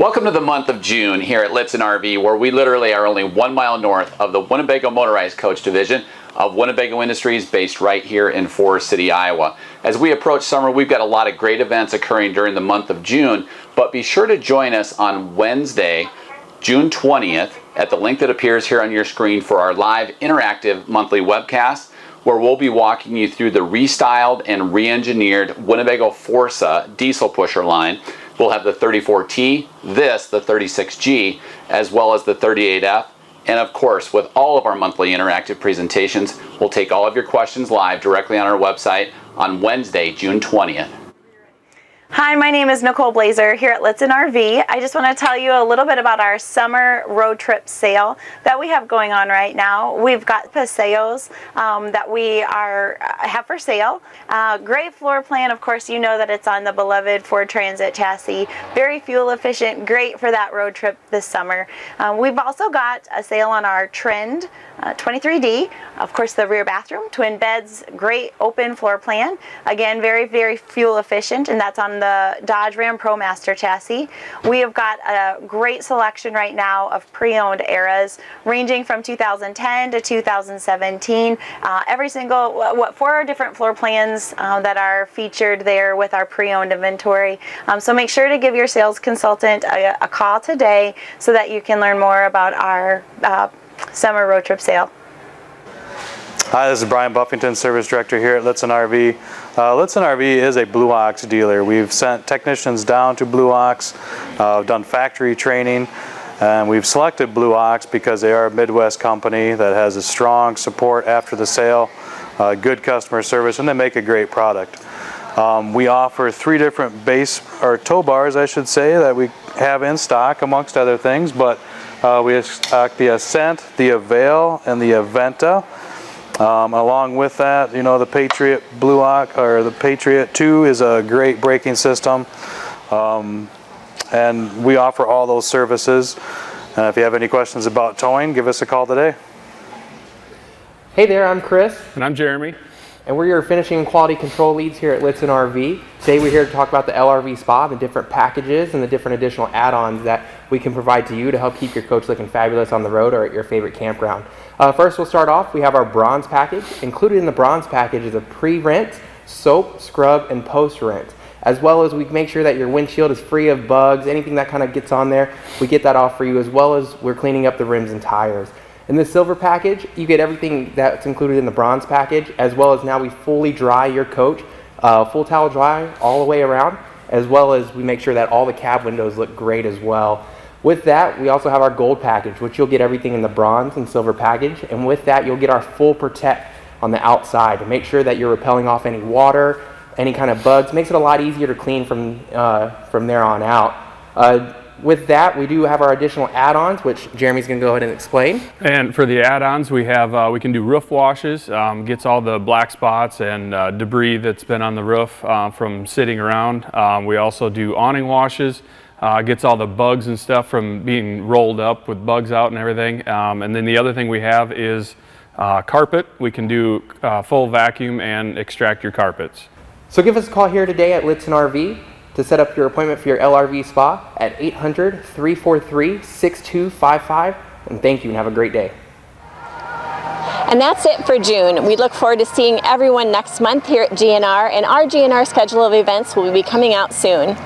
Welcome to the month of June here at Lichtsinn RV, where we literally are only 1 mile north of the Winnebago motorized coach division of Winnebago Industries, based right here in Forest City, Iowa. As we approach summer, we've got a lot of great events occurring during the month of June, but be sure to join us on Wednesday, June 20th, at the link that appears here on your screen for our live interactive monthly webcast, where we'll be walking you through the restyled and re-engineered Winnebago Forza diesel pusher line. We'll have the 34T, the 36G, as well as the 38F. And of course, with all of our monthly interactive presentations, we'll take all of your questions live directly on our website on Wednesday, June 20th. Hi, my name is Nicole Blazer here at Lichtsinn RV. I just want to tell you a little bit about our summer road trip sale that we have going on right now. We've got paseos that we have for sale. Great floor plan. Of course, you know that it's on the beloved Ford Transit chassis. Very fuel efficient, great for that road trip this summer. We've also got a sale on our Trend 23D. Of course, the rear bathroom, twin beds, great open floor plan. Again, very, very fuel efficient, and that's on the Dodge Ram ProMaster chassis. We have got a great selection right now of pre-owned eras ranging from 2010 to 2017. Every single, 4 different floor plans that are featured there with our pre-owned inventory. So make sure to give your sales consultant a call today so that you can learn more about our summer road trip sale. Hi, this is Brian Buffington, Service Director here at Lichtsinn RV. Lichtsinn RV is a Blue Ox dealer. We've sent technicians down to Blue Ox, done factory training, and we've selected Blue Ox because they are a Midwest company that has a strong support after the sale, good customer service, and they make a great product. We offer 3 different base, or tow bars I should say, that we have in stock amongst other things, but we stock the Ascent, the Avail, and the Aventa. Along with that, you know, the Patriot Blue Ox, or the Patriot 2 is a great braking system, and we offer all those services. And if you have any questions about towing, give us a call today. Hey there, I'm Chris. And I'm Jeremy. And we're your finishing and quality control leads here at Lichtsinn RV. Today we're here to talk about the LRV Spa, the different packages and the different additional add-ons that we can provide to you to help keep your coach looking fabulous on the road or at your favorite campground. First, we'll start off. We have our bronze package. Included in the bronze package is a pre-rent, soap, scrub, and post-rent. As well as we make sure that your windshield is free of bugs, anything that kind of gets on there, we get that off for you, as well as we're cleaning up the rims and tires. In the silver package, you get everything that's included in the bronze package, as well as now we fully dry your coach, full towel dry all the way around, as well as we make sure that all the cab windows look great as well. With that, we also have our gold package, which you'll get everything in the bronze and silver package, and with that, you'll get our full protect on the outside to make sure that you're repelling off any water, any kind of bugs. Makes it a lot easier to clean from there on out. With that, we do have our additional add-ons, which Jeremy's going to go ahead and explain. And for the add-ons, we have we can do roof washes, gets all the black spots and debris that's been on the roof from sitting around. We also do awning washes, gets all the bugs and stuff from being rolled up with bugs out and everything. And then the other thing we have is carpet. We can do full vacuum and extract your carpets. So give us a call here today at Lichtsinn RV to set up your appointment for your LRV Spa at 800-343-6255. And thank you and have a great day. And that's it for June. We look forward to seeing everyone next month here at GNR, and our GNR schedule of events will be coming out soon.